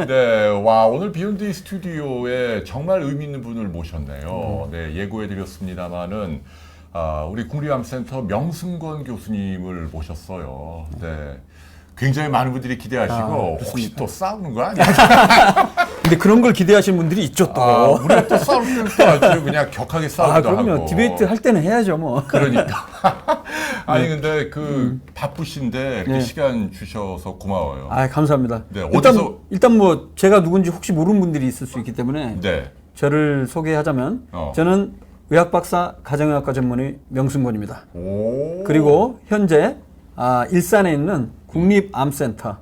네, 와 오늘 비욘드 스튜디오에 정말 의미 있는 분을 모셨네요. 네, 예고해드렸습니다만은 우리 국립암센터 명승권 교수님을 모셨어요. 네, 굉장히 많은 분들이 기대하시고 혹시 또 싸우는 거 아니야? 근데 그런 걸 기대하시는 분들이 있죠 또. 우리가 또 싸울 때는 또 아주 그냥 격하게 싸우기도 그럼요. 하고. 디베이트 할 때는 해야죠 뭐. 그러니까. 아니 근데 바쁘신데 이렇게 시간 주셔서 고마워요. 감사합니다. 네, 일단 뭐 제가 누군지 혹시 모르는 분들이 있을 수 있기 때문에 네. 저를 소개하자면 저는 의학박사 가정의학과 전문의 명승권입니다. 오. 그리고 현재 일산에 있는 국립암센터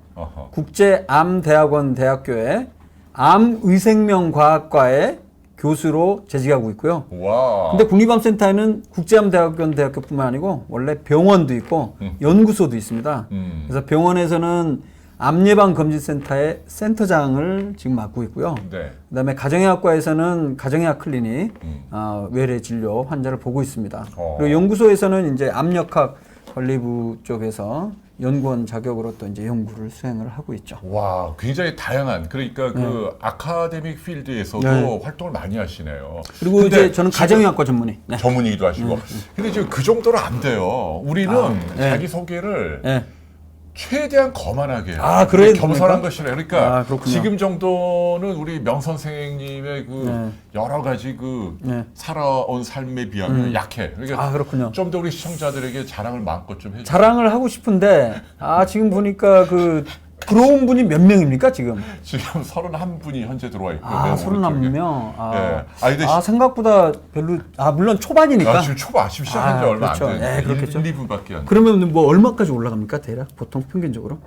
국제암대학원 대학교의 암의생명과학과의 교수로 재직하고 있고요. 와. 근데 국립암센터에는 국제암대학원 대학교뿐만 아니고 원래 병원도 있고 연구소도 있습니다. 그래서 병원에서는 암예방검진센터의 센터장을 지금 맡고 있고요. 네. 그다음에 가정의학과에서는 가정의학 클리닉 외래 진료 환자를 보고 있습니다. 그리고 연구소에서는 이제 암역학 관리부 쪽에서 연구원 자격으로 또 이제 연구를 수행을 하고 있죠. 와, 굉장히 다양한 그러니까 그 아카데믹 필드에서도 활동을 많이 하시네요. 그리고 이제 저는 가정의학과 전문의. 전문이기도 하시고. 근데 지금 그 정도로 안 돼요. 우리는 자기 소개를 최대한 거만하게 그래야 겸손한 것이라 그러니까 그렇군요. 지금 정도는 우리 명 선생님의 그 여러 가지 그 살아온 삶에 비하면 약해. 그러니까 그렇군요. 좀 더 우리 시청자들에게 자랑을 마음껏 좀 해주세요. 자랑을 하고 싶은데 지금 보니까 그 들어온 분이 몇 명입니까 지금? 지금 31분이 현재 들어와 있고 31명. 근데 생각보다 별로 물론 초반이니까. 지금 지금 시작한 지 얼마 그렇죠. 안 됐는데 그렇겠죠. 1, 2분밖에 안 돼. 그러면 뭐 얼마까지 올라갑니까 대략 보통 평균적으로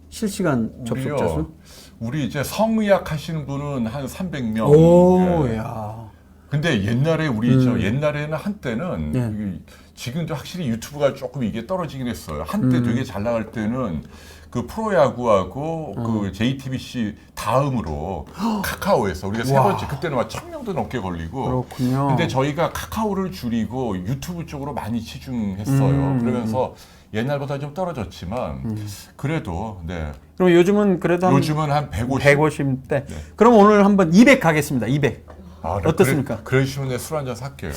실시간 접속자 수? 우리 이제 성의학 하시는 분은 한 300명. 오, 야. 근데 옛날에 옛날에는 한때는 지금도 확실히 유튜브가 조금 이게 떨어지긴 했어요. 한때 되게 잘 나갈 때는 그 프로야구하고 그 JTBC 다음으로 카카오에서 우리가 세 번째 그때는 막 1000명도 넘게 걸리고. 그렇군요. 근데 저희가 카카오를 줄이고 유튜브 쪽으로 많이 치중했어요. 그러면서 옛날보다 좀 떨어졌지만 그래도 그럼 요즘은 그래도 요즘은 한 150. 150대. 그럼 오늘 한번 200 가겠습니다. 200. 어떻습니까? 그러시면 내가 술 한잔 살게요.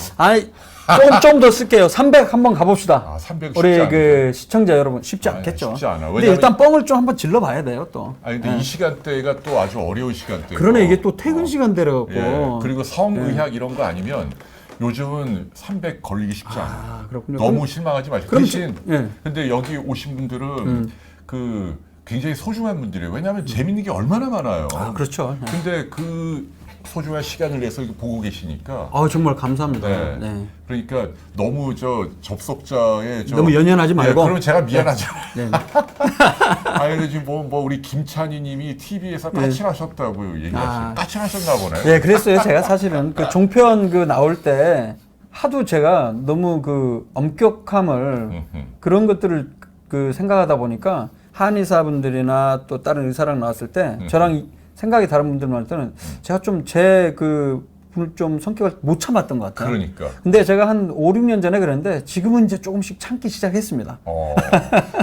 좀 더 쓸게요. 300 한번 가봅시다. 300 우리 쉽지 그 시청자 여러분 쉽지 않겠죠. 쉽지 않아. 근데 일단 뻥을 좀 한번 질러봐야 돼요 또. 근데 이 시간대가 또 아주 어려운 시간대고. 그러네 이게 또 퇴근 시간대라 갖고. 그리고 성의학 이런 거 아니면 요즘은 300 걸리기 쉽지 않아요. 그렇군요. 너무 실망하지 마시고. 그럼 대신 근데 여기 오신 분들은 그 굉장히 소중한 분들이에요. 왜냐하면 재밌는 게 얼마나 많아요. 그렇죠. 근데 그 소중한 시간을 내서 이거 보고 계시니까. 정말 감사합니다. 그러니까 너무 접속자의 너무 연연하지 말고. 그러면 제가 미안하잖아요. 근데 지금 뭐 우리 김찬희님이 TV에서 까칠하셨다고 얘기하시고 까칠하셨나 보네요. 네, 그랬어요. 제가 사실은 그 종편 나올 때 하도 제가 너무 그 엄격함을 그런 것들을 생각하다 보니까 한의사분들이나 또 다른 의사랑 나왔을 때 저랑 생각이 다른 분들 만날 때는 제가 좀 분을 좀 성격을 못 참았던 것 같아요. 그러니까. 근데 제가 한 5, 6년 전에 그랬는데 지금은 이제 조금씩 참기 시작했습니다.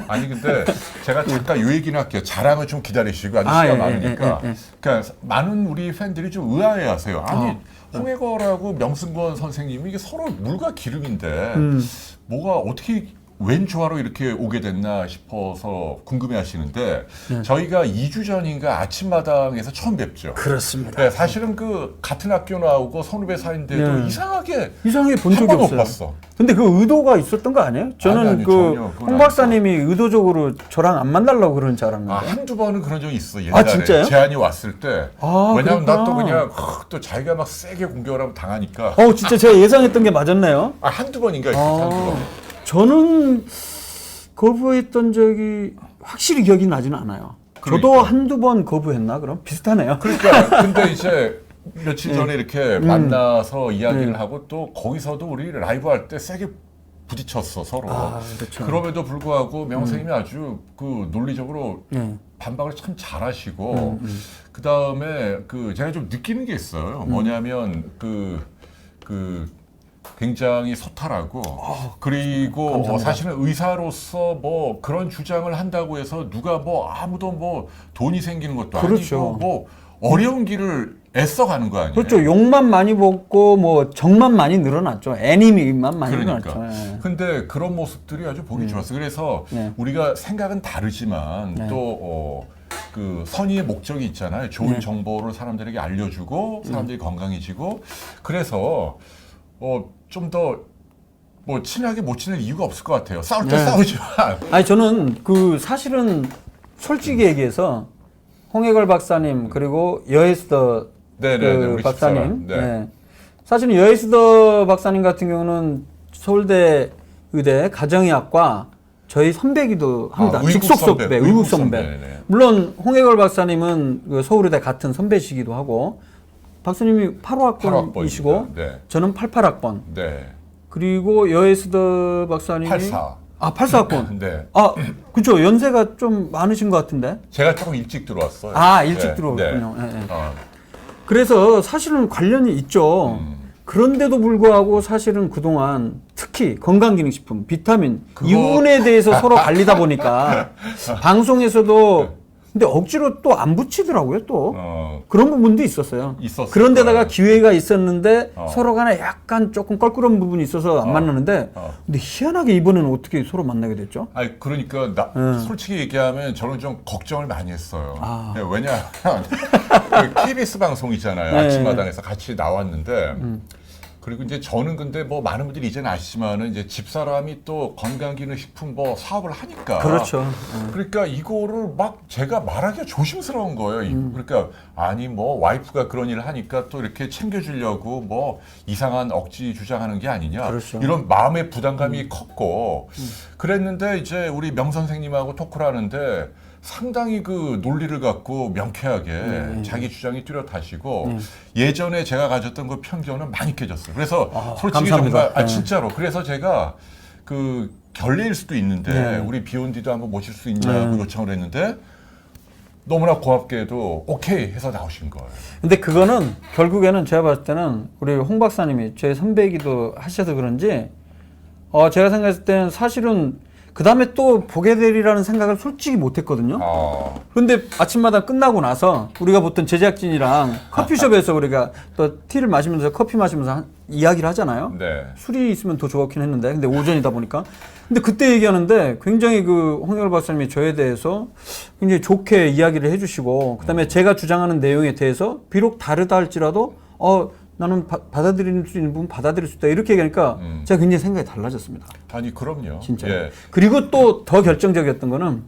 아니 근데 제가 잠깐 요 얘기는 할게요. 자랑을 좀 기다리시고 아직 시간 많으니까. 그러니까 많은 우리 팬들이 좀 의아해하세요. 아니 홍해걸하고 명승권 선생님이 이게 서로 물과 기름인데 뭐가 어떻게 웬 조화로 이렇게 오게 됐나 싶어서 궁금해하시는데 저희가 2주 전인가 아침마당에서 처음 뵙죠. 그렇습니다. 사실은 그 같은 학교 나오고 선후배 사이인데도 이상하게 본 적이 못 없어요. 봤어. 근데 그 의도가 있었던 거 아니에요? 저는 전혀 홍 박사님이 의도적으로 저랑 안 만나려고 그런 줄 알았는데. 한두 번은 그런 적이 있어. 옛날에 진짜요? 제안이 왔을 때. 왜냐면 그렇구나. 나 또 그냥 또 자기가 막 세게 공격을 하면 당하니까. 진짜 제가 예상했던 게 맞았네요. 한두 번인가 있어. 한두 번. 저는 거부했던 적이 확실히 기억이 나지는 않아요. 저도 한두 번 거부했나 그럼? 비슷하네요. 그러니까 근데 이제 며칠 전에 이렇게 만나서 이야기를 하고 또 거기서도 우리 라이브 할 때 세게 부딪혔어 서로. 그렇죠. 그럼에도 불구하고 명 선생님이 아주 그 논리적으로 반박을 참 잘하시고 그 다음에 제가 좀 느끼는 게 있어요. 뭐냐면 굉장히 소탈하고 그리고 감사합니다. 사실은 의사로서 뭐 그런 주장을 한다고 해서 누가 뭐 아무도 뭐 돈이 생기는 것도 그렇죠. 아니고 뭐 어려운 길을 애써 가는 거 아니에요? 그렇죠. 욕만 많이 먹고 뭐 정만 많이 늘어났죠. 애니미만 많이 그러니까. 늘어났죠. 예. 근데 그런 모습들이 아주 보기 좋았어요. 그래서 네. 우리가 생각은 다르지만 네. 또 그 선의의 목적이 있잖아요. 좋은 네. 정보를 사람들에게 알려주고 사람들이 건강해지고 그래서 좀 더 뭐 친하게 못 지낼 이유가 없을 것 같아요. 싸울 때 네. 싸우지만 아니 저는 그 사실은 솔직히 얘기해서 홍해걸 박사님 그리고 여에스더 네네네, 그 우리 박사님, 집사람. 네. 네. 사실은 여에스더 박사님 같은 경우는 서울대 의대 가정의학과 저희 선배기도 합니다. 의국 직속 선배, 선배, 의국 의국 선배. 선배네. 물론 홍해걸 박사님은 그 서울의대 같은 선배시기도 하고 박사님이 8호학번이시고 8학번입니다. 네. 저는 88학번. 네. 그리고 여에스더 박사님이 84. 아 84학번. 네. 아 그렇죠. 연세가 좀 많으신 것 같은데. 제가 조금 일찍 들어왔어요. 아 일찍 네. 들어오군요. 네. 예, 예. 어. 그래서 사실은 관련이 있죠. 그런데도 불구하고 사실은 그동안 특히 건강기능식품, 비타민 이 부분에 대해서 서로 갈리다 보니까 방송에서도 근데 억지로 또 안 붙이더라고요. 또 그런 부분도 있었어요. 있었어요. 그런데다가 기회가 있었는데 어. 서로 간에 약간 조금 껄끄러운 부분이 있어서 안 만나는데 근데 희한하게 이번에는 어떻게 서로 만나게 됐죠? 아니 그러니까 솔직히 얘기하면 저는 좀 걱정을 많이 했어요. 아. 네, 왜냐하면 그 KBS 방송이잖아요. 네. 아침마당에서 같이 나왔는데 그리고 이제 저는 근데 뭐 많은 분들이 이제는 아시지만은 이제 집사람이 또 건강기능식품 뭐 사업을 하니까 그렇죠. 그러니까 이거를 막 제가 말하기가 조심스러운 거예요. 그러니까 아니 뭐 와이프가 그런 일을 하니까 또 이렇게 챙겨주려고 뭐 이상한 억지 주장하는 게 아니냐 그렇죠. 이런 마음의 부담감이 컸고 그랬는데 이제 우리 명 선생님하고 토크를 하는데 상당히 그 논리를 갖고 명쾌하게 자기 주장이 뚜렷하시고 예전에 제가 가졌던 그 편견은 많이 깨졌어요. 그래서 솔직히 감사합니다. 정말 네. 진짜로 그래서 제가 그 결례일 수도 있는데 네. 우리 비욘디도 한번 모실 수 있냐고 요청을 했는데 너무나 고맙게도 오케이 해서 나오신 거예요. 근데 그거는 결국에는 제가 봤을 때는 우리 홍 박사님이 제 선배이기도 하셔서 그런지 제가 생각했을 때는 사실은 그 다음에 또 보게 되리라는 생각을 솔직히 못 했거든요. 그런데 아침마다 끝나고 나서 우리가 보통 제작진이랑 커피숍에서 우리가 또 티를 마시면서 커피 마시면서 이야기를 하잖아요. 네. 술이 있으면 더 좋긴 했는데 근데 오전이다 보니까 근데 그때 얘기하는데 굉장히 그 홍열 박사님이 저에 대해서 굉장히 좋게 이야기를 해주시고 그다음에 제가 주장하는 내용에 대해서 비록 다르다 할지라도 나는 받아들일 수 있는 부분 받아들일 수 있다 이렇게 얘기하니까 제가 굉장히 생각이 달라졌습니다. 아니 그럼요. 진짜. 예. 그리고 또 더 결정적이었던 거는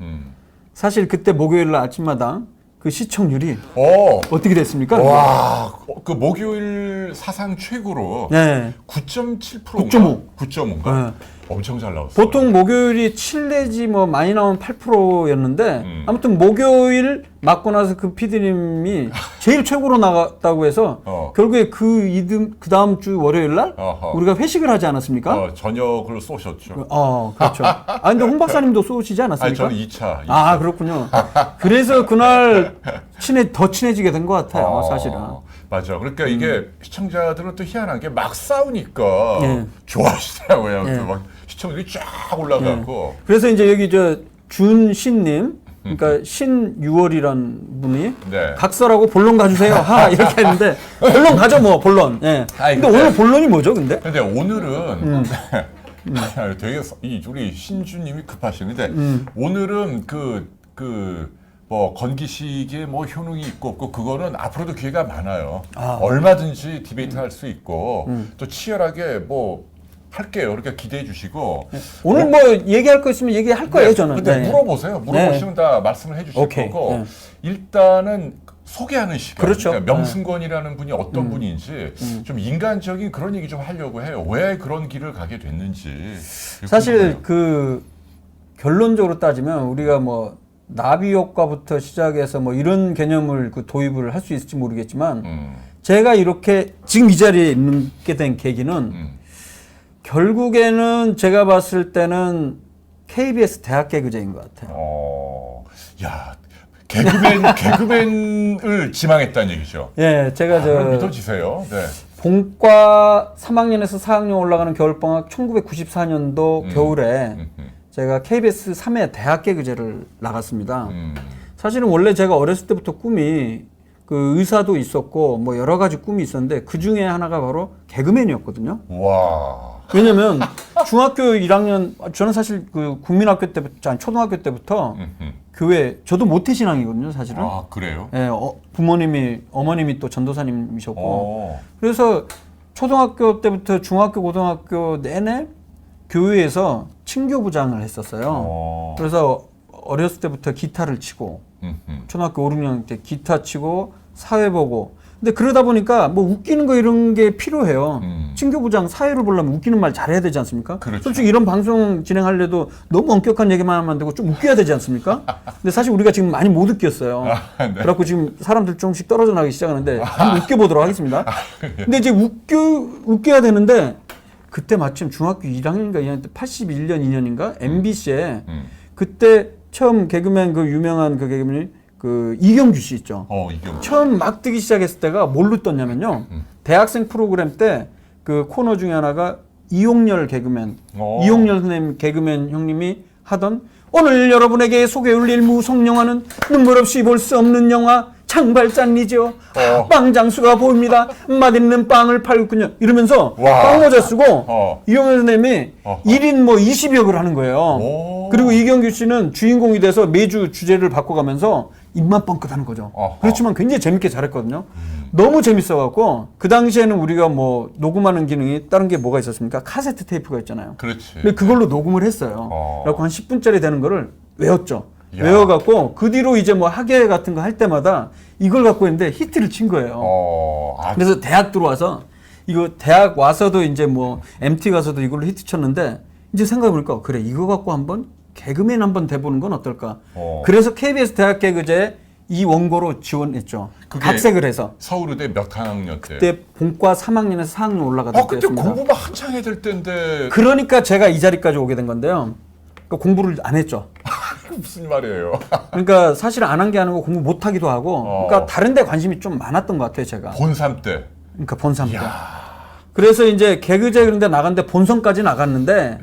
사실 그때 목요일 날 아침마당 그 시청률이 어떻게 됐습니까? 와, 그 목요일 사상 최고로 네. 9.7%인가? 9.5. 9.5인가? 네. 엄청 잘 나왔어요. 보통 목요일이 7 내지 뭐 많이 나오면 8%였는데 아무튼 목요일 맞고 나서 그 PD님이 제일 최고로 나갔다고 해서 결국에 그 다음 주 월요일 날 우리가 회식을 하지 않았습니까? 저녁을 쏘셨죠. 그렇죠. 근데 홍 박사님도 쏘시지 아니, 않았습니까? 저는 2차. 아, 그렇군요. 그래서 그날 더 친해지게 된 것 같아요, 사실은. 맞아. 그러니까 이게 시청자들은 또 희한한 게 막 싸우니까 예. 좋아하시더라고요. 예. 막 시청률이 쫙 올라가고. 그래서 이제 여기 준신님, 그러니까 신유월이란 분이 네. 각설하고 본론 가주세요. 이렇게 했는데 본론 가죠, 뭐 본론. 예. 근데 오늘 본론이 뭐죠, 근데? 근데 오늘은 되게 우리 신주님이 급하시는데 오늘은 뭐 건기식의 뭐 효능이 있고 없고 그거는 앞으로도 기회가 많아요. 얼마든지 디베이트 할 수 있고 또 치열하게 뭐 할게요. 그러니까 기대해 주시고 오늘 뭐 얘기할 거 있으면 얘기할 거예요, 저는. 근데 물어보세요. 물어보시면 다 말씀을 해주실 오케이. 거고 일단은 소개하는 시간. 그렇죠. 그러니까 명승권이라는 분이 어떤 분인지 좀 인간적인 그런 얘기 좀 하려고 해요. 왜 그런 길을 가게 됐는지. 사실 그 결론적으로 따지면 우리가 뭐 나비 효과부터 시작해서 뭐 이런 개념을 그 도입을 할 수 있을지 모르겠지만 제가 이렇게 지금 이 자리에 있게 된 계기는 결국에는 제가 봤을 때는 KBS 대학 개그제인 것 같아요. 야, 개그맨을 지망했다는 얘기죠. 예, 제가 그럼 믿어지세요. 네. 본과 3학년에서 4학년 올라가는 겨울방학 1994년도 겨울에 제가 KBS 3회 대학 개그제를 나갔습니다. 사실은 원래 제가 어렸을 때부터 꿈이 그 의사도 있었고 뭐 여러 가지 꿈이 있었는데 그 중에 하나가 바로 개그맨이었거든요. 와. 왜냐면 중학교 1학년 저는 사실 그 국민학교 때부터 아니 초등학교 때부터 교회 저도 모태신앙이거든요, 사실은. 아, 그래요? 예, 어머님이 또 전도사님이셨고. 오. 그래서 초등학교 때부터 중학교 고등학교 내내 교회에서 친교부장을 했었어요. 그래서 어렸을 때부터 기타를 치고 초등학교 5, 6학년 때 기타 치고 사회 보고 근데 그러다 보니까 뭐 웃기는 거 이런 게 필요해요. 친교부장 사회를 보려면 웃기는 말 잘해야 되지 않습니까? 그렇죠. 솔직히 이런 방송 진행하려도 너무 엄격한 얘기만 하면 안 되고 좀 웃겨야 되지 않습니까? 근데 사실 우리가 지금 많이 못 웃겼어요. 네. 그래갖고 지금 사람들 조금씩 떨어져 나가기 시작하는데 한번 웃겨보도록 하겠습니다. 근데 이제 웃겨야 되는데 그때 마침 중학교 1학년인가 2학년 때 81년 2년인가 MBC에 그때 처음 개그맨 그 유명한 그 개그맨이 그 이경규 씨 있죠. 이경규. 처음 막 뜨기 시작했을 때가 뭘로 떴냐면요. 대학생 프로그램 때 그 코너 중에 하나가 이용렬 개그맨, 이용렬 선생님 개그맨 형님이 하던 오늘 여러분에게 소개 올릴 무속 영화는 눈물 없이 볼 수 없는 영화 창발짠리죠. 빵 장수가 보입니다. 맛있는 빵을 팔군요. 이러면서 빵 모자 쓰고 이용렬 선생님이 1인 뭐 20역을 하는 거예요. 그리고 이경규 씨는 주인공이 돼서 매주 주제를 바꿔가면서 입만 뻥끗하는 거죠. 그렇지만 굉장히 재밌게 잘했거든요. 너무 재밌어갖고 그 당시에는 우리가 뭐 녹음하는 기능이 다른 게 뭐가 있었습니까? 카세트 테이프가 있잖아요. 그렇지. 근데 그걸로 녹음을 했어요. 그래갖고 한 10분짜리 되는 거를 외웠죠. 야. 외워갖고 그 뒤로 이제 뭐 학예 같은 거 할 때마다 이걸 갖고 있는데 히트를 친 거예요. 그래서 대학 들어와서 이거 대학 와서도 이제 뭐 MT 가서도 이걸로 히트 쳤는데 이제 생각해보니까 그래 이거 갖고 한번 개그맨 한번 돼보는 건 어떨까. 그래서 KBS 대학 개그제 이 원고로 지원했죠. 각색을 해서. 서울의대 몇 학년 때? 그때 본과 3학년에서 4학년 올라가던 그때 때였습니다. 공부가 한창 해야 될 때인데. 그러니까 제가 이 자리까지 오게 된 건데요. 그러니까 공부를 안 했죠. 무슨 말이에요? 그러니까 사실 안 한 게 아니고 공부 못 하기도 하고 그러니까 다른 데 관심이 좀 많았던 것 같아요, 제가. 본삼 때. 그러니까 본선 때. 그래서 이제 개그제 그런데 나갔는데 본선까지 나갔는데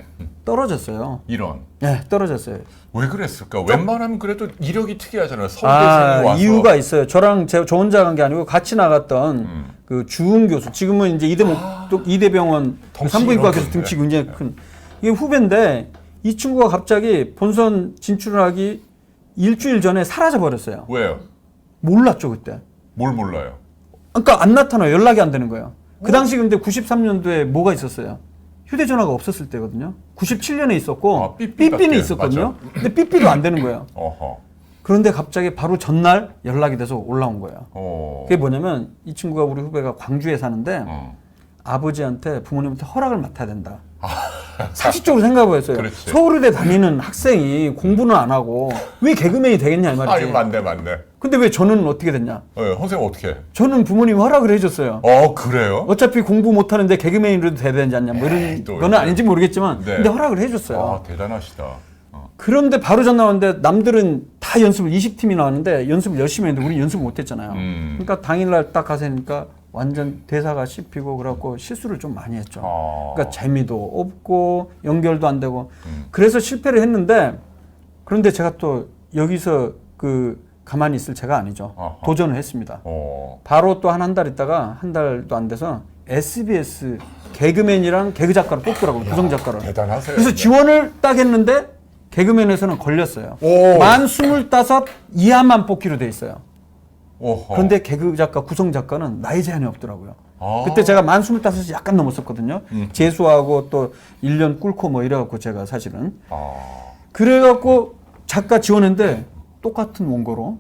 떨어졌어요. 이런. 네, 떨어졌어요. 왜 그랬을까? 웬만하면 그래도 이력이 특이하잖아요. 서울대생이 와서. 이유가 있어요. 저랑 저 혼자 간 게 아니고 같이 나갔던 그 주은 교수. 지금은 이제 이대병원 산부인과 교수 등치 굉장히 큰. 이게 후배인데 이 친구가 갑자기 본선 진출을 하기 일주일 전에 사라져 버렸어요. 왜요? 몰랐죠 그때. 뭘 몰라요? 그러니까 안 나타나요. 연락이 안 되는 거예요. 그 당시 근데 93년도에 뭐가 있었어요? 휴대전화가 없었을 때거든요. 97년에 있었고 삐삐는 있었거든요. 맞아. 근데 삐삐도 안 되는 거예요. 어허. 그런데 갑자기 바로 전날 연락이 돼서 올라온 거예요. 그게 뭐냐면 이 친구가 우리 후배가 광주에 사는데 아버지한테 부모님한테 허락을 맡아야 된다. 상식적으로 생각해보였어요. 그렇지. 서울의대 다니는 학생이 공부는 안 하고 왜 개그맨이 되겠냐 이 말이지. 맞네. 근데 왜 저는 어떻게 됐냐? 선생님 어떻게 해? 저는 부모님이 허락을 해줬어요. 그래요? 어차피 공부 못하는데 개그맨이라도 돼야 되지 않냐 뭐 이런 거는 아닌지 모르겠지만 네. 근데 허락을 해줬어요. 대단하시다. 그런데 바로 전 나왔는데 남들은 다 연습을 20팀이 나왔는데 연습을 열심히 했는데 우리 연습을 못했잖아요. 그러니까 당일날 딱 가서니까 완전 대사가 씹히고 그래갖고 실수를 좀 많이 했죠. 그러니까 재미도 없고 연결도 안 되고 그래서 실패를 했는데 그런데 제가 또 여기서 그 가만히 있을 제가 아니죠. 도전을 했습니다. 바로 또 한 달 있다가 한 달도 안 돼서 SBS 개그맨이랑 개그 작가를 뽑더라고요. 구성 작가를. 대단하세요. 그래서 지원을 딱 했는데 개그맨에서는 걸렸어요. 만 25 이하만 뽑기로 돼 있어요. 그런데 개그 작가, 구성 작가는 나이 제한이 없더라고요. 그때 제가 만 25이 약간 넘었었거든요. 재수하고 또 1년 꿇고 뭐 이래갖고 제가 사실은. 그래갖고 작가 지원했는데 똑같은 원고로.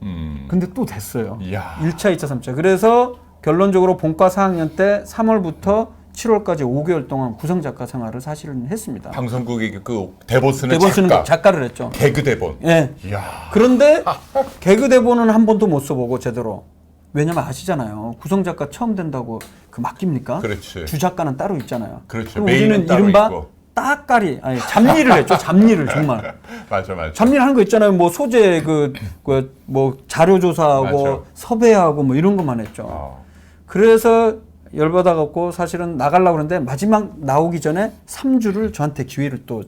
근데 또 됐어요. 이야. 1차, 2차, 3차. 그래서 결론적으로 본과 4학년 때 3월부터 7월까지 5개월 동안 구성 작가 생활을 사실은 했습니다. 방송국의 그 대본 쓰는 대본 쓰는 작가를 했죠. 개그 대본. 예. 이야. 그런데 개그 대본은 한 번도 못 써보고 제대로. 왜냐면 아시잖아요. 구성 작가 처음 된다고 그 맡깁니까? 그렇지. 주 작가는 따로 있잖아요. 그렇죠. 그럼 우리는 따로 이른바 있고. 따까리, 아니 잡일을 했죠. 잡일을 정말. 맞아. 잡일 하는 거 있잖아요. 뭐 소재 뭐 자료 조사하고 맞아. 섭외하고 뭐 이런 것만 했죠. 그래서 열받아갖고 사실은 나가려고 그러는데 마지막 나오기 전에 3주를 저한테 기회를 또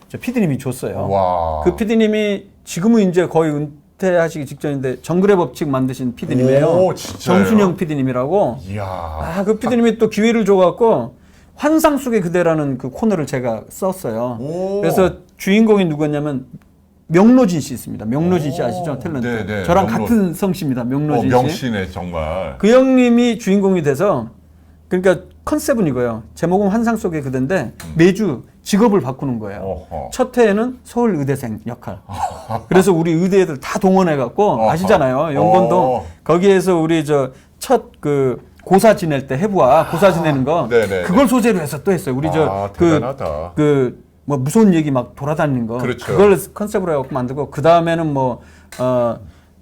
저 PD님이 줬어요. 와. 그 PD님이 지금은 이제 거의 은퇴하시기 직전인데 정글의 법칙 만드신 PD님이에요. 오, 진짜요? 정순영 PD님이라고. 이야. 그 PD님이 또 기회를 줘갖고 환상 속의 그대라는 그 코너를 제가 썼어요. 오. 그래서 주인공이 누구였냐면 명로진 씨 있습니다. 명로진 씨 아시죠? 탤런트. 네네, 저랑 명로. 같은 성씨입니다. 명로진 씨. 명씨네 정말. 그 형님이 주인공이 돼서 그러니까 컨셉은 이거예요. 제목은 환상 속의 그대인데 매주 직업을 바꾸는 거예요. 어허. 첫 회에는 서울 의대생 역할. 그래서 우리 의대 애들 다 동원해 갖고 아시잖아요. 영건동 거기에서 우리 저 첫 그 고사 지낼 때 해부와 고사 지내는 거 네네. 그걸 소재로 해서 또 했어요. 우리 대단하다. 그 뭐 무서운 얘기 막 돌아다니는 거 그렇죠. 그걸 컨셉으로 해갖고 만들고 그 다음에는 뭐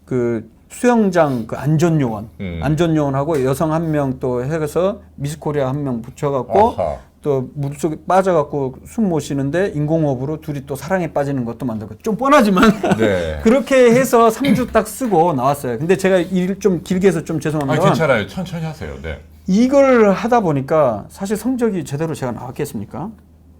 그 수영장 그 안전요원 안전요원하고 여성 한 명 또 해서 미스코리아 한 명 붙여갖고 아하. 또 물속에 빠져갖고 숨 못 쉬는데 인공호흡으로 둘이 또 사랑에 빠지는 것도 만들고 좀 뻔하지만 네. 그렇게 해서 3주 딱 쓰고 나왔어요. 근데 제가 일 좀 길게 해서 좀 아, 죄송합니다. 괜찮아요. 천천히 하세요. 네. 이걸 하다 보니까 사실 성적이 제대로 제가 나왔겠습니까?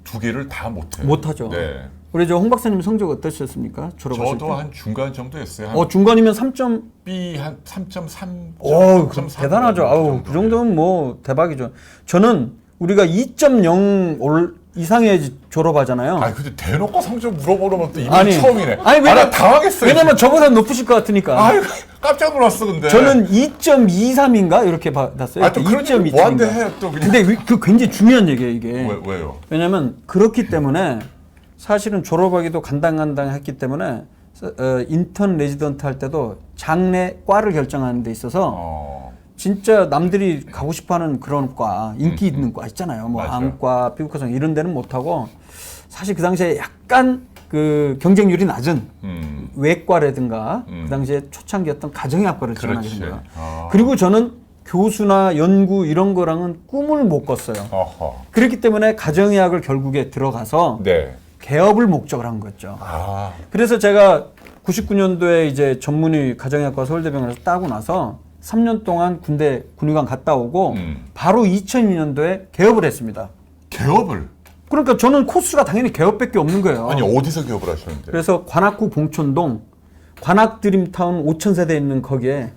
두 개를 다 못해요. 못하죠. 네. 우리 저 홍 박사님 성적 어떠셨습니까? 졸업하실 저도 때? 한 중간 정도 했어요. 한 중간이면 3점. B 한 3.3. 오, 대단하죠. 아우, 그 정도면 뭐 대박이죠. 저는 우리가 2.0 이상의 졸업하잖아요. 아니 근데 대놓고 성적 물어보는 것도 이미 아니, 처음이네. 아니, 나 당황했어요. 왜냐면 저보다 높으실 것 같으니까. 아유 깜짝 놀랐어 근데. 저는 2.23인가 이렇게 받았어요. 또 그런 얘기 뭐한데 해 또 그냥. 근데 그 굉장히 중요한 얘기예요 이게. 왜요? 왜냐면 그렇기 때문에 사실은 졸업하기도 간당간당했기 때문에 인턴 레지던트 할 때도 장래 과를 결정하는 데 있어서 진짜 남들이 가고 싶어하는 그런 과, 인기 있는 과 있잖아요. 뭐 맞아. 안과, 피부과성 이런 데는 못 하고 사실 그 당시에 약간 그 경쟁률이 낮은 외과라든가 그 당시에 초창기였던 가정의학과를 지원하게 된 거예요. 그리고 저는 교수나 연구 이런 거랑은 꿈을 못 꿨어요. 어허. 그렇기 때문에 가정의학을 결국에 들어가서 네. 개업을 목적으로 한 거죠. 아. 그래서 제가 99년도에 이제 전문의 가정의학과 서울대병원에서 따고 나서 3년 동안 군대 군의관 갔다 오고 바로 2002년도에 개업을 했습니다. 개업을? 그러니까 저는 코스가 당연히 개업밖에 없는 거예요. 아니 어디서 개업을 하셨는데? 그래서 관악구 봉천동 관악드림타운 5,000세대 있는 거기에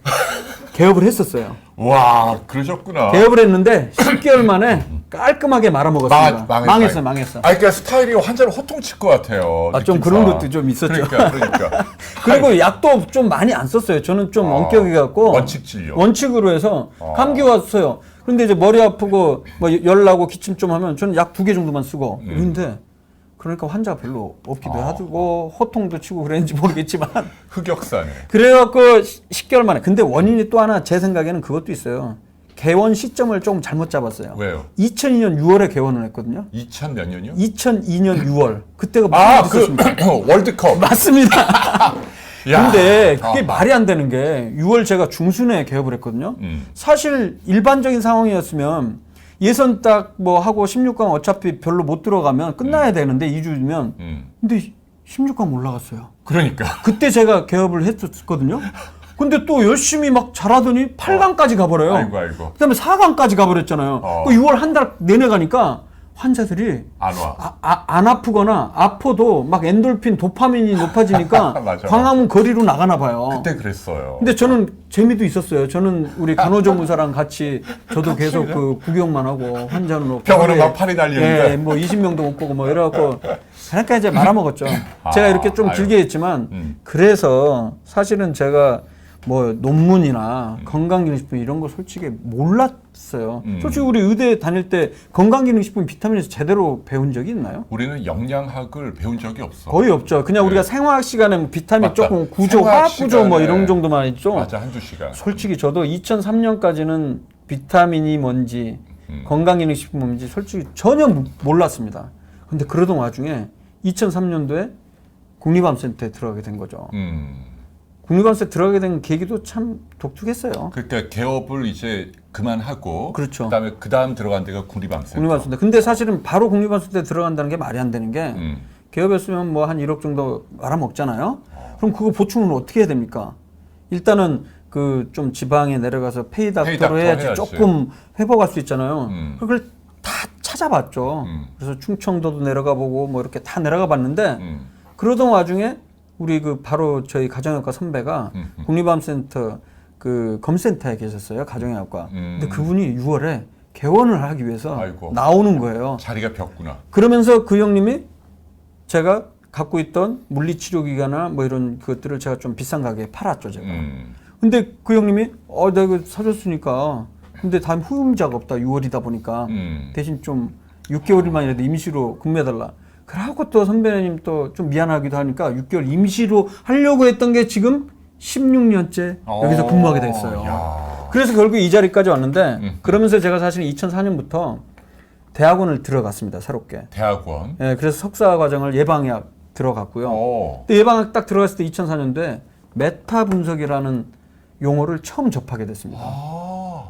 개업을 했었어요. 와 그러셨구나. 개업을 했는데 10개월 만에 깔끔하게 말아먹었습니다. 망했어. 그러니까 스타일이 환자를 호통칠 것 같아요. 좀 그런 것도 좀 있었죠. 그러니까. 그리고 약도 좀 많이 안 썼어요. 저는 좀 엄격해 갖고 원칙 진료. 원칙으로 해서 감기 왔어요. 그런데 이제 머리 아프고 뭐 열 나고 기침 좀 하면 저는 약 2개 정도만 쓰고 그런데 그러니까 환자가 별로 없기도 하고 호통도 치고 그랬는지 모르겠지만 흑역사네. 그래갖고 10개월 만에 근데 원인이 또 하나 제 생각에는 그것도 있어요. 개원 시점을 조금 잘못 잡았어요. 왜요? 2002년 6월에 개원을 했거든요. 2000 몇 년이요? 2002년 6월. 그때가 무슨 일이 있었습니까? 월드컵. 맞습니다. 야. 근데 그게 말이 안 되는 게 6월 제가 중순에 개업을 했거든요. 사실 일반적인 상황이었으면 예선 딱 뭐 하고 16강 어차피 별로 못 들어가면 끝나야 되는데 2주면 근데 16강 올라갔어요. 그러니까. 그때 제가 개업을 했었거든요. 근데 또 열심히 막 잘하더니 8강까지 가버려요. 아이고. 그다음에 4강까지 가버렸잖아요. 그 6월 한 달 내내 가니까 환자들이 안 와. 안 아프거나 아파도 막 엔돌핀, 도파민이 높아지니까 맞아. 광화문 거리로 나가나 봐요. 그때 그랬어요. 근데 저는 재미도 있었어요. 저는 우리 간호조무사랑 같이 저도 계속 그 구경만 하고 환자는 없고 병원은 막 팔이 달리는데. 예, 뭐 20명도 못 보고 뭐 이래갖고 그러니까 이제 말아먹었죠. 제가 이렇게 좀 길게 했지만 그래서 사실은 제가 뭐 논문이나 건강기능식품 이런 거 솔직히 몰랐어요. 솔직히 우리 의대 다닐 때 건강기능식품 비타민에서 제대로 배운 적이 있나요? 우리는 영양학을 배운 적이 없어. 거의 없죠. 그냥 우리가 생화학 시간에 뭐 비타민 맞다. 조금 구조, 생화학 화학 구조 뭐 시간에. 이런 정도만 있죠. 맞아, 한두 시간. 솔직히 저도 2003년까지는 비타민이 뭔지 건강기능식품 뭔지 솔직히 전혀 몰랐습니다. 근데 그러던 와중에 2003년도에 국립암센터에 들어가게 된 거죠. 국립암센터 들어가게 된 계기도 참 독특했어요. 그러니까 개업을 이제 그만하고 그렇죠. 그다음 들어간 데가 국립암센터. 국립암센터. 근데 사실은 바로 국립암센터에 들어간다는 게 말이 안 되는 게 개업했으면 뭐 한 1억 정도 말아먹잖아요. 그럼 그거 보충은 어떻게 해야 됩니까? 일단은 그 좀 지방에 내려가서 페이닥터로 페이닥터 해야지 해야지. 조금 회복할 수 있잖아요. 그걸 다 찾아봤죠. 그래서 충청도도 내려가 보고 뭐 이렇게 다 내려가 봤는데 그러던 와중에 우리 그 바로 저희 가정의학과 선배가 국립암센터 그 검센터에 계셨어요. 가정의학과. 근데 그분이 6월에 개원을 하기 위해서 아이고. 나오는 거예요. 자리가 ቢ었구나. 그러면서 그 형님이 제가 갖고 있던 물리치료기가나 뭐 이런 것들을 제가 좀 비싼 가격에 팔았죠, 제가. 근데 그 형님이 내가 이거 사줬으니까 근데 다음 후임자가 없다. 6월이다 보니까 대신 좀 6개월만이라도 임시로 근무해달라. 그러고 또 선배님 또 좀 미안하기도 하니까 6개월 임시로 하려고 했던 게 지금 16년째 여기서 근무하게 됐어요. 야. 그래서 결국 이 자리까지 왔는데 그러면서 제가 사실 2004년부터 대학원을 들어갔습니다. 새롭게. 대학원. 예, 그래서 석사 과정을 예방의학 들어갔고요. 근데 예방학 딱 들어갔을 때 2004년도에 메타 분석이라는 용어를 처음 접하게 됐습니다.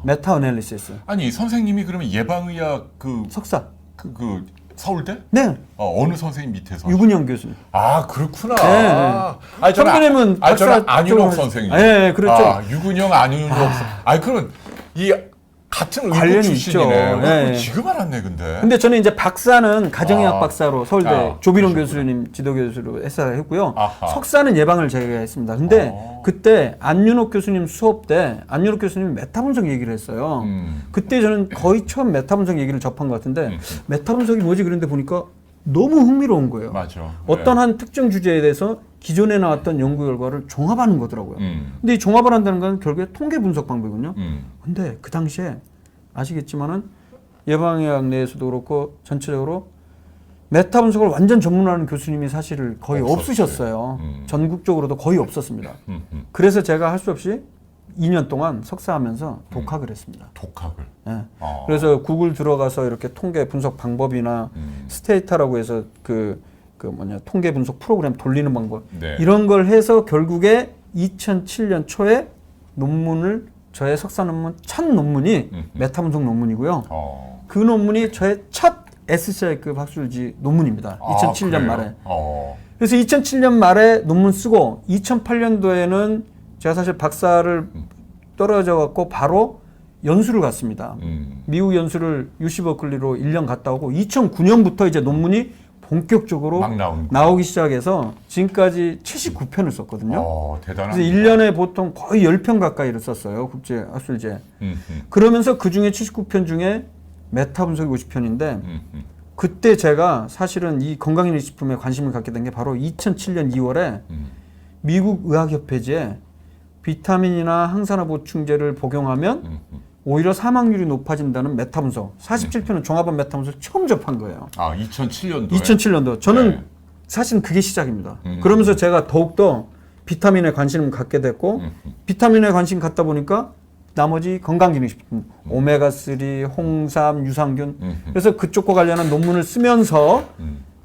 메타 어널리시스. 아니 선생님이 그러면 예방의학 석사. 그 서울대? 네. 어느 선생님 밑에서? 유근영 교수님. 아 그렇구나. 네. 아니 선배님은 저는 박사 안윤옥 쪽으로- 선생님. 네, 그렇죠. 유근영 안윤옥. 그러면 이 같은 의국 관련이 출신이네. 있죠. 네. 지금 알았네 근데. 근데 저는 이제 박사는 가정의학 박사로 서울대 조비론 그러시구나. 교수님 지도교수로 했고요. 아하. 석사는 예방을 제가 했습니다. 근데 그때 안윤옥 교수님 수업 때 안윤옥 교수님 메타분석 얘기를 했어요. 그때 저는 거의 처음 메타분석 얘기를 접한 것 같은데 메타분석이 뭐지 그런데 보니까 너무 흥미로운 거예요. 맞아. 어떤 한 특정 주제에 대해서 기존에 나왔던 연구 결과를 종합하는 거더라고요. 근데 이 종합을 한다는 건 결국에 통계 분석 방법이거든요. 근데 그 당시에 아시겠지만은 예방의학 내에서도 그렇고 전체적으로 메타 분석을 완전 전문화하는 교수님이 사실 거의 없으셨어요. 전국적으로도 거의 없었습니다. 그래서 제가 할 수 없이 2년 동안 석사하면서 독학을 했습니다. 독학을. 네. 그래서 구글 들어가서 이렇게 통계 분석 방법이나 스테이터라고 해서 그 통계 분석 프로그램 돌리는 방법 네. 이런 걸 해서 결국에 2007년 초에 논문을 저의 석사 논문 첫 논문이 메타 분석 논문이고요. 그 논문이 저의 첫 SCI급 학술지 논문입니다. 2007년 그래요? 말에. 그래서 2007년 말에 논문 쓰고 2008년도에는 제가 사실 박사를 떨어져 갖고 바로 연수를 갔습니다. 미국 연수를 UC 버클리로 1년 갔다 오고 2009년부터 이제 논문이 본격적으로 막 나오기 시작해서 지금까지 79편을 썼거든요. 대단합니다. 그래서 1년에 보통 거의 10편 가까이를 썼어요. 국제 학술제. 그러면서 그 중에 79편 중에 메타 분석이 50편인데 그때 제가 사실은 이 건강기능식품에 관심을 갖게 된 게 바로 2007년 2월에 미국 의학협회지에 비타민이나 항산화 보충제를 복용하면 오히려 사망률이 높아진다는 메타 분석 47편은 종합한 메타 분석을 처음 접한 거예요. 2007년도에. 2007년도. 저는 네. 사실은 그게 시작입니다. 그러면서 제가 더욱더 비타민에 관심을 갖게 됐고 비타민에 관심 갖다 보니까 나머지 건강기능식품 오메가3, 홍삼, 유산균 그래서 그쪽과 관련한 논문을 쓰면서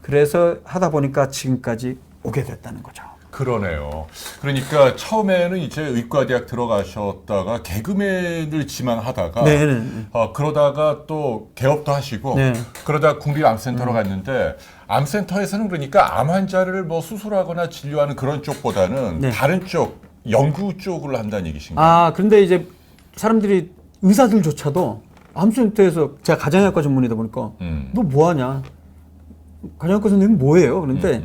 그래서 하다 보니까 지금까지 오게 됐다는 거죠. 그러네요. 그러니까 처음에는 이제 의과대학 들어가셨다가 개그맨을 지망하다가 그러다가 또 개업도 하시고 그러다 국립암센터로 갔는데 암센터에서는 그러니까 암 환자를 뭐 수술하거나 진료하는 그런 쪽보다는 다른 쪽 연구 쪽을 한다는 얘기신가요? 그런데 이제 사람들이 의사들조차도 암센터에서 제가 가정의학과 전문이다 보니까 너 뭐하냐? 가정의학과 선생님 뭐예요? 그런데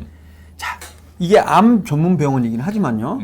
자 이게 암 전문 병원이긴 하지만요.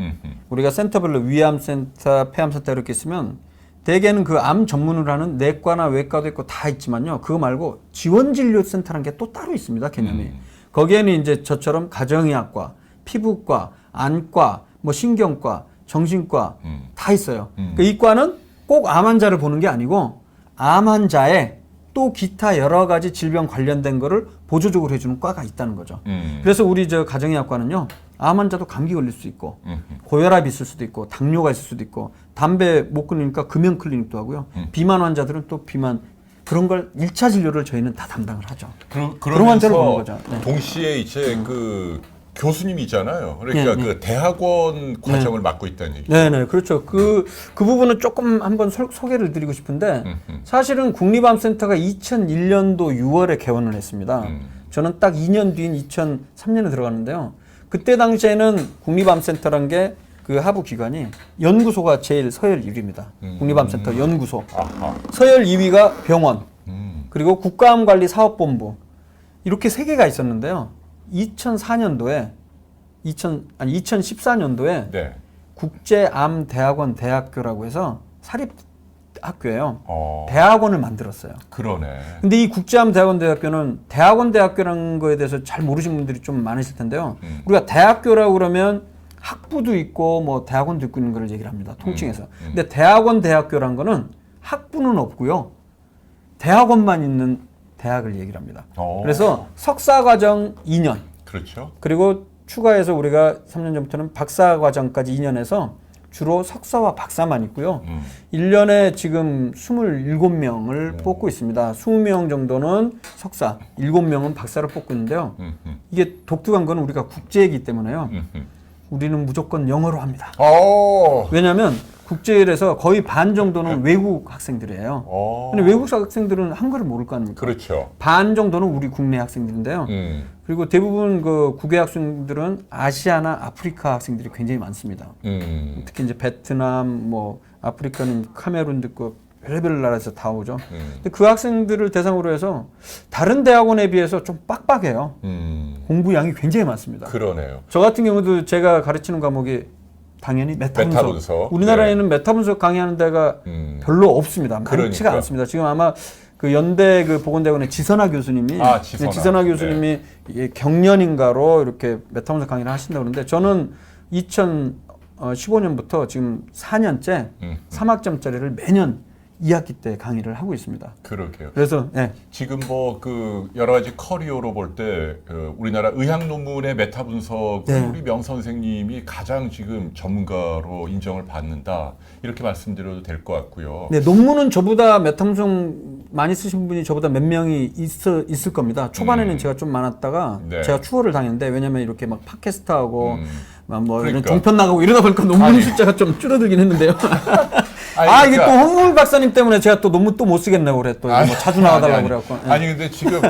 우리가 센터별로 위암센터, 폐암센터 이렇게 있으면 대개는 그 암 전문을 하는 내과나 외과도 있고 다 있지만요. 그거 말고 지원진료센터라는 게 또 따로 있습니다. 개념이. 거기에는 이제 저처럼 가정의학과, 피부과, 안과, 뭐 신경과, 정신과 다 있어요. 그러니까 이 과는 꼭 암 환자를 보는 게 아니고 암 환자의 또 기타 여러 가지 질병 관련된 거를 보조적으로 해주는 과가 있다는 거죠. 그래서 우리 저 가정의학과는요, 암 환자도 감기 걸릴 수 있고, 고혈압이 있을 수도 있고, 당뇨가 있을 수도 있고, 담배 못 끊으니까 금연 클리닉도 하고요. 비만 환자들은 또 비만 그런 걸 1차 진료를 저희는 다 담당을 하죠. 그런 환자를 보는 거죠. 동시에 이제 그 교수님이잖아요. 그러니까 그 대학원 과정을 맡고 있다는 얘기죠. 네네, 그렇죠. 그 부분은 조금 한번 소개를 드리고 싶은데, 사실은 국립암센터가 2001년도 6월에 개원을 했습니다. 저는 딱 2년 뒤인 2003년에 들어갔는데요. 그때 당시에는 국립암센터란 게 그 하부 기관이 연구소가 제일 서열 1위입니다. 국립암센터 연구소. 아하. 서열 2위가 병원. 그리고 국가암관리사업본부. 이렇게 세 개가 있었는데요. 2014년도에 네. 국제암대학원 대학교라고 해서 사립학교예요. 대학원을 만들었어요. 그러네. 근데 이 국제암대학원 대학교는 대학원 대학교라는 거에 대해서 잘 모르시는 분들이 좀 많으실 텐데요. 우리가 대학교라고 그러면 학부도 있고 뭐 대학원도 있고 있는 걸 얘기를 합니다. 통칭해서. 근데 대학원 대학교란 거는 학부는 없고요. 대학원만 있는 대학을 얘기를 합니다. 그래서 석사과정 2년. 그렇죠. 그리고 추가해서 우리가 3년 전부터는 박사과정까지 2년 해서 주로 석사와 박사만 있고요. 1년에 지금 27명을 뽑고 있습니다. 20명 정도는 석사, 7명은 박사를 뽑고 있는데요. 이게 독특한 건 우리가 국제이기 때문에요. 우리는 무조건 영어로 합니다. 왜냐하면 국제에서 거의 반 정도는 외국 학생들이에요. 근데 외국 학생들은 한글을 모를 거 아닙니까? 그렇죠. 반 정도는 우리 국내 학생들인데요. 그리고 대부분 그 국외 학생들은 아시아나 아프리카 학생들이 굉장히 많습니다. 특히 이제 베트남, 뭐 아프리카는 카메룬도 있고 별의별 나라에서 다 오죠. 근데 그 학생들을 대상으로 해서 다른 대학원에 비해서 좀 빡빡해요. 공부량이 굉장히 많습니다. 그러네요. 저 같은 경우도 제가 가르치는 과목이 당연히 메타분석. 메타분석. 우리나라에는 메타분석 강의하는 데가 별로 없습니다. 많지가 그러니까. 않습니다. 지금 아마 그 연대 그 보건대학원의 지선아 교수님이 지선아 교수님이 이게 경년인가로 이렇게 메타분석 강의를 하신다고 그러는데 저는 2015년부터 지금 4년째 3학점짜리를 매년 2학기 때 강의를 하고 있습니다. 그러게요. 그래서 지금 뭐 그 여러 가지 커리어로 볼 때 우리나라 의학 논문의 메타 분석을 우리 명 선생님이 가장 지금 전문가로 인정을 받는다 이렇게 말씀드려도 될 것 같고요. 네, 논문은 저보다 메타분석 많이 쓰신 분이 저보다 몇 명이 있을 겁니다. 초반에는 제가 좀 많았다가 제가 추월을 당했는데 왜냐면 이렇게 막 팟캐스트하고 뭐 이런 종편 나가고 이러다 보니까 논문 숫자가 좀 줄어들긴 했는데요. 이게 또 홍물 박사님 때문에 제가 또 논문 또 못 쓰겠네요. 그래 또 뭐 자주 나와달라고 그래갖고. 아니 근데 지금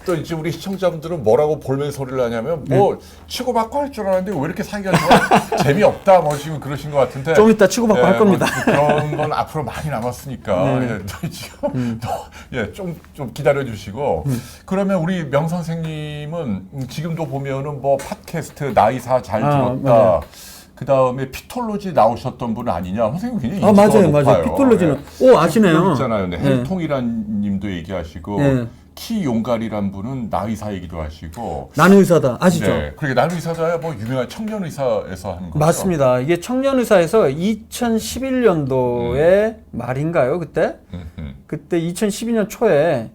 또 이제 우리 시청자분들은 뭐라고 볼멘 소리를 하냐면 뭐 치고받고 할 줄 알았는데 왜 이렇게 사기가 좋아? 재미없다 뭐 지금 그러신 것 같은데 좀 이따 치고받고 할 겁니다. 뭐 그런 건 앞으로 많이 남았으니까 지금 좀 기다려 주시고 그러면 우리 명 선생님은 지금도 보면은 뭐 팟캐스트 나이사 잘 들었다. 그 다음에 피톨로지 나오셨던 분 아니냐? 선생님 굉장히 인지도가 높아요. 맞아요. 피톨로지는 아시네요. 있잖아요. 헬통이란 님도 얘기하시고 키 용갈이란 분은 나의사 얘기도 하시고. 나는 의사다 아시죠? 네. 그러니까 나는 의사다야 뭐 유명한 청년 의사에서 하는 거죠. 맞습니다. 이게 청년 의사에서 2011년도에 말인가요? 그때 2012년 초에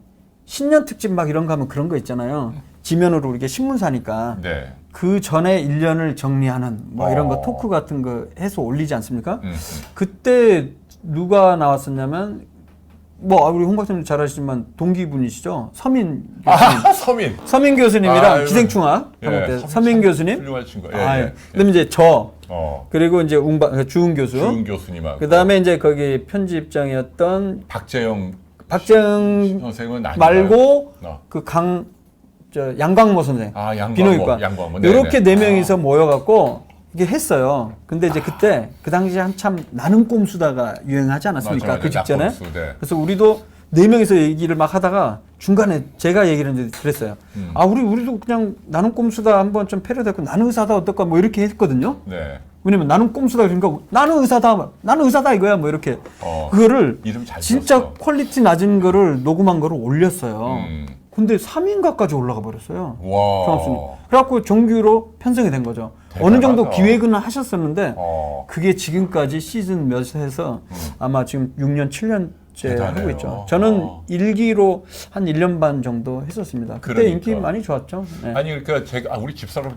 신년 특집 막 이런 거 하면 그런 거 있잖아요. 지면으로 이렇게 신문사니까. 그 전에 1년을 정리하는 뭐 이런 거 토크 같은 거 해서 올리지 않습니까? 그때 누가 나왔었냐면 뭐 우리 홍 박사님 잘 아시지만 동기분이시죠? 서민 교수님. 서민 교수님이랑 기생충학 때 서민 교수님. 훌륭한 친구. 그다음에 이제 그리고 이제 주은 교수. 주은 교수님하고. 그다음에 이제 거기 편집장이었던 박재영 선생은 말고 그 양광모 선생, 비노기과 이렇게 네 명이서 모여갖고 이게 했어요. 근데 이제 그때 그 당시에 한참 나는 꼼수다가 유행하지 않았습니까? 맞아, 그 직전에. 꼼수, 그래서 우리도 네 명이서 얘기를 막 하다가 중간에 제가 얘기를 했는데 그랬어요. 우리도 그냥 나는 꼼수다 한번 좀 패러디했고 나는 의사다 어떨까 뭐 이렇게 했거든요. 왜냐면 나는 꼼수다 그러니까 나는 의사다 이거야 뭐 이렇게 그거를 이름 잘 진짜 지었어. 퀄리티 낮은 거를 녹음한 거를 올렸어요. 근데 3인가까지 올라가 버렸어요. 와. 그래갖고 정규로 편성이 된 거죠. 대단하다. 어느 정도 기획은 하셨었는데 그게 지금까지 시즌 몇에서 아마 지금 6년, 7년째 대단해요. 하고 있죠. 저는 1기로 한 1년 반 정도 했었습니다. 그때 그러니까. 인기 많이 좋았죠. 아니 그러니까 우리 집사람도